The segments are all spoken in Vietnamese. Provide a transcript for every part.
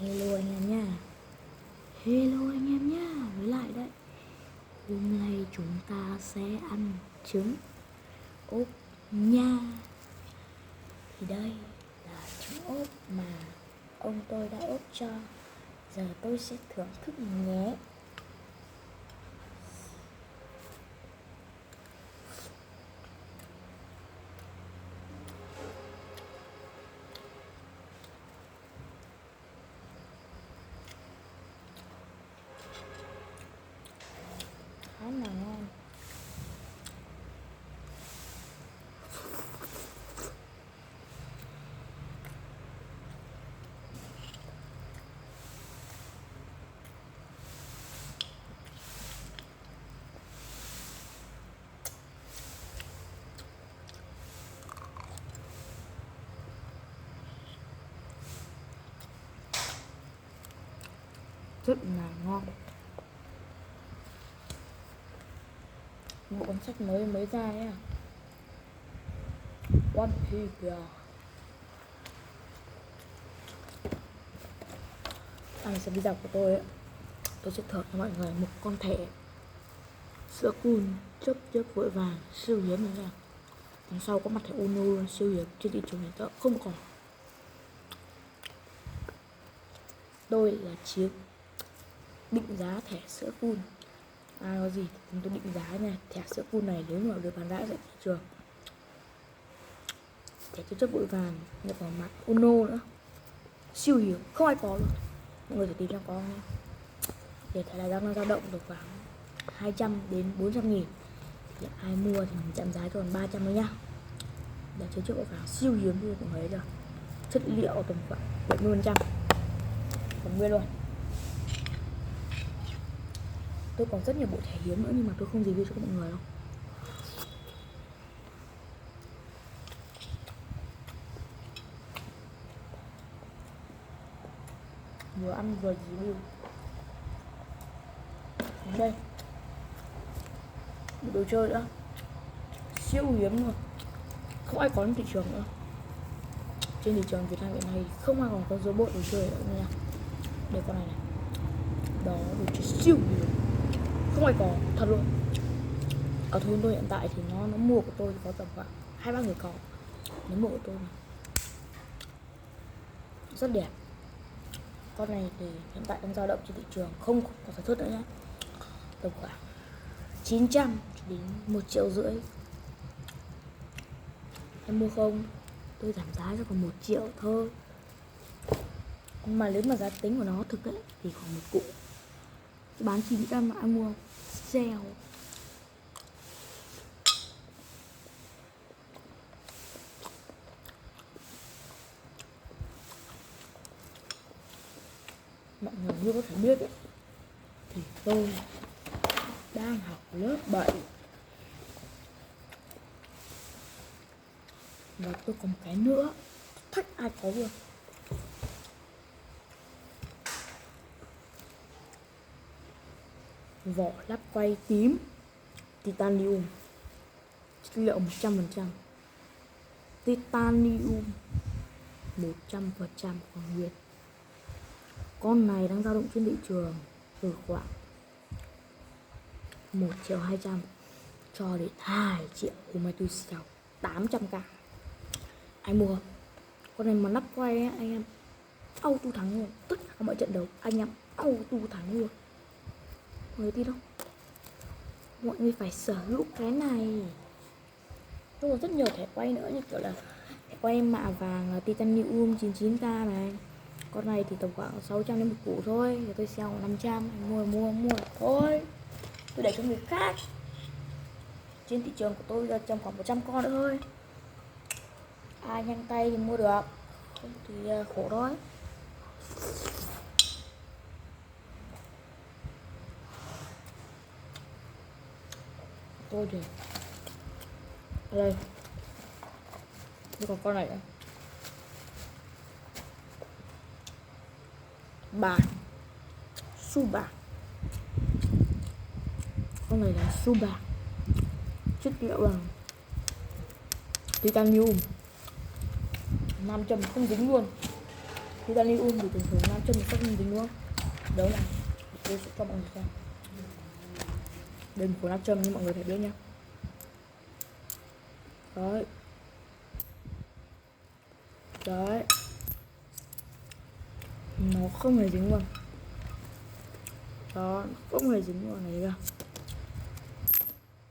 Hello anh em nha. Hello anh em nha. Với lại đấy, hôm nay chúng ta sẽ ăn trứng ốp nha. Thì đây là trứng ốp mà ông tôi đã ốp cho. Giờ tôi sẽ thưởng thức nhé. Khá là ngon. Rất là ngon. Bộ cuốn sách mới ra ấy à, One Piece. Anh sẽ video của tôi ấy, tôi sẽ thưởng cho mọi người một con thẻ sữa cool chớp chớp vội vàng siêu hiếm này nha. Đằng sau có mặt thẻ Uno luôn, siêu hiếm, trên thị trường hiện tại không còn. Tôi là chiếc định giá thẻ sữa cool. Ai có gì thì tôi định giá nha. Thẻ sữa cool này nếu mà được bán rãi tại thị trường, thẻ chớp chớp vội vàng nhập vào mặt Uno nữa, siêu hiếm, không ai có luôn. Mọi người thử tìm xem có không. Thì thẻ này đang dao động được khoảng 200 đến 400 nghìn. Thì ai mua thì mình giảm giá còn 300 thôi nhá. Để chứa chứa vàng siêu hiếm luôn mọi người rồi. Chất liệu tầm khoảng 70%, còn nguyên luôn. Tôi còn rất nhiều bộ thẻ hiếm nữa nhưng mà tôi không review cho mọi người đâu. Vừa ăn vừa review. Đến đây, một đồ chơi nữa siêu hiếm luôn, không ai có trên thị trường nữa. Trên thị trường Việt Nam hiện nay không ai còn có robot đồ chơi nữa nha. Đây con này này, đó, đồ chơi siêu hiếm, không ai có, thật luôn. Ở thôn tôi hiện tại thì nó mua của tôi có tầm khoảng 2-3 người có. Nó mua của tôi này, rất đẹp. Con này thì hiện tại đang dao động trên thị trường, không có sản xuất nữa nhé, tầm khoảng 900 đến 1,5 triệu. Em mua không? Tôi giảm giá cho còn 1 triệu thôi. Mà nếu mà giá tính của nó thực ấy thì khoảng một cụ bán 900 mà em mua sale. Mọi người như có thể biết ấy, thì tôi đang học lớp 7 và tôi còn cái nữa thách ai có luôn. Vỏ lắp quay tím titanium, chất liệu 100%, titanium 100% còn nguyên. Con này đang dao động trên thị trường từ khoảng 1,2 triệu cho đến 2 triệu. Hôm nay tôi sale 800k. Anh mua không? Con này mà lắp quay ấy, anh em auto thắng luôn. Tất cả mọi trận đấu anh em auto thắng luôn. Mọi người tin không? Mọi người phải sở hữu cái này. Tôi có rất nhiều thẻ quay nữa, như kiểu là thẻ quay mạ vàng titanium 99k này. Con này thì tầm khoảng 600 đến một củ thôi, rồi tôi sale 500. Anh mua thôi. Tôi để cho người khác. Trên thị trường của tôi là tầm khoảng 100 con nữa thôi. Ai nhanh tay thì mua được, không thì khổ thôi. Tôi thì đây, tôi còn con này nữa, bạc, su bạc. Con này là su bạc, chất liệu là titanium, nam châm không dính luôn. Titanium thì thường thường nam châm sắc dính đúng không? Đó là tôi sẽ cho mọi người xem. Đây một khối nam châm như mọi người thấy biết nhá. Đấy. Đấy. Nó không hề dính luôn. Đó, không hề dính vào này ra.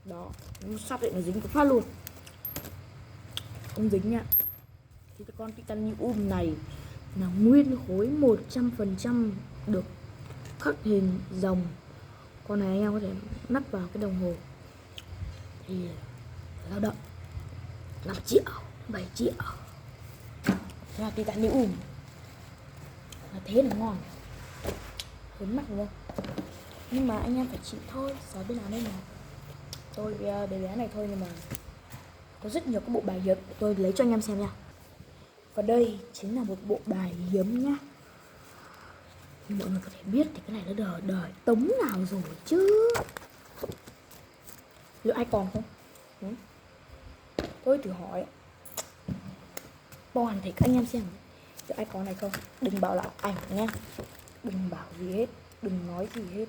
Đó, nó sắp định nó dính cái phát luôn. Không dính nha. Thì cái con titanium này là nguyên khối 100% được khắc hình rồng. Con này anh em có thể nắp vào cái đồng hồ thì dao động 5 triệu, 7 triệu. Là titanium là thế là ngon, khuyến mại đúng không? Nhưng mà anh em phải chịu thôi, xóa bên nào đây mà. Tôi bé bé này thôi nhưng mà có rất nhiều các bộ bài hiếm, tôi lấy cho anh em xem nha. Và đây chính là một bộ bài hiếm nhá. Mọi người có thể biết thì cái này nó đời Tống nào rồi chứ. Liệu ai còn không? Tôi thử hỏi toàn thể các anh em xem liệu ai có này không. Đừng bảo là ảnh nha, đừng bảo gì hết, đừng nói gì hết.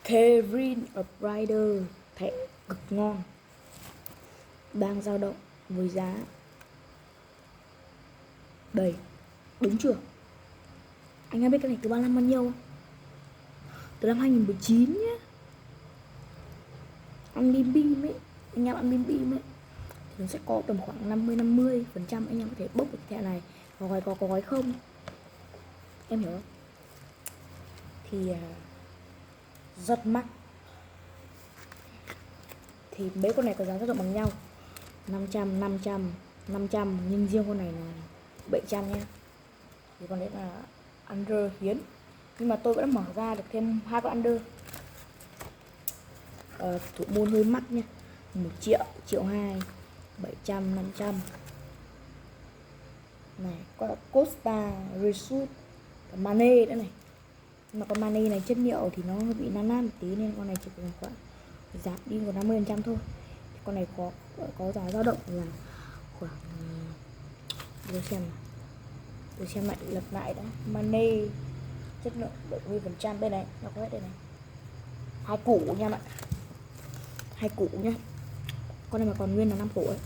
Kevin of Rider thẻ cực ngon, đang dao động với giá đầy. Đúng chưa? Anh em biết cái này từ bao năm bao nhiêu không? Từ năm 2019 nhé. Ăn bim bim ấy, anh em ăn bim bim ấy thì nó sẽ có tầm khoảng 50% anh em có thể bốc được cái thẻ này. Có gói không? Em hiểu không? Thì rất mắc. Thì mấy con này có giá dao động bằng nhau, 500, 500, 500, nhưng riêng con này là 700 nhé. Thì con đấy là under hiếm, nhưng mà tôi vẫn mở ra được thêm 2 con under. Thủ môn hơi mắc nha, 1 triệu, 1 triệu 2, 700, 500 này. Có là Costa, Result, Mane nữa này. Nhưng mà con Mane này chất liệu thì nó bị nan một tí nên con này chỉ còn khoảng giảm đi còn 50% thôi. Thì con này có giá dao động là khoảng, tôi xem lại lật lại đã. Mane chất lượng 70% đây này, nó có hết đây này. 2 củ nha bạn, 2 củ nhá. Con này mà còn nguyên là 5 củ ấy.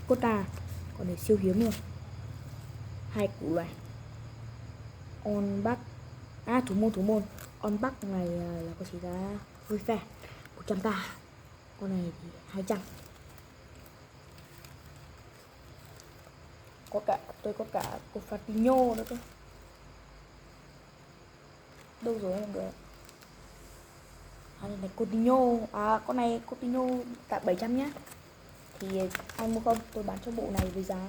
Costa còn để siêu hiếm luôn. 2 củ này. On Back, thủ môn On Back này là có chỉ giá hơi rẻ, 100k. Con này thì 200. Tôi có cả Coutinho nữa cơ. Đâu rồi mọi người? Này Coutinho, con này Coutinho cả 700 nhá. Thì anh mua không? Tôi bán cho bộ này với giá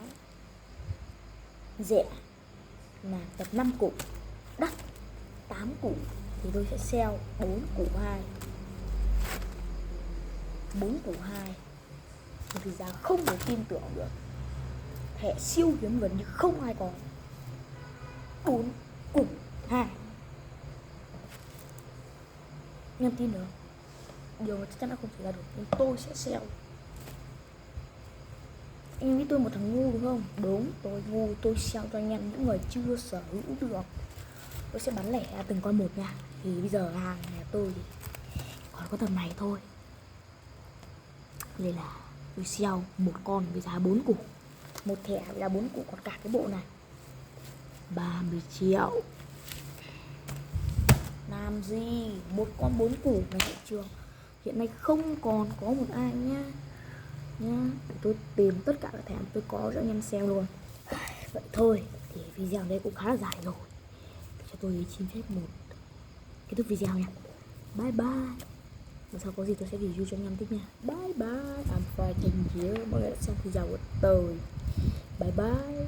rẻ là tập 5 củ, đắt 8 củ thì tôi sẽ sell 4 củ 2. 4 củ 2 thì giá không thể tin tưởng được. Thẻ siêu hiếm gần như không ai có. 4 củ 2. Em tin được, điều mà chắc chắn là không xảy ra được, nhưng tôi sẽ sell. Anh nghĩ tôi một thằng ngu đúng không? Đúng, tôi ngu, tôi sell cho anh em những người chưa sở hữu được. Tôi sẽ bán lẻ từng con một nha. Thì bây giờ hàng nhà tôi thì còn có tầm này thôi, nên là tôi sell một con với giá 4 củ, một thẻ với giá 4 củ, còn cả cái bộ này 30 triệu. Làm gì, một con 4 củ này thị trường hiện nay không còn có một ai nhá. Để tôi tìm tất cả các thẻ tôi có cho anh em xem luôn. Vậy thôi thì video đây cũng khá là dài rồi, cho tôi xin phép kết thúc video nha. Bye bye. Và sau có gì tôi sẽ review cho anh em tiếp nha. Bye bye. I'm fighting here. Mọi người đã xem video của tôi. Bye bye.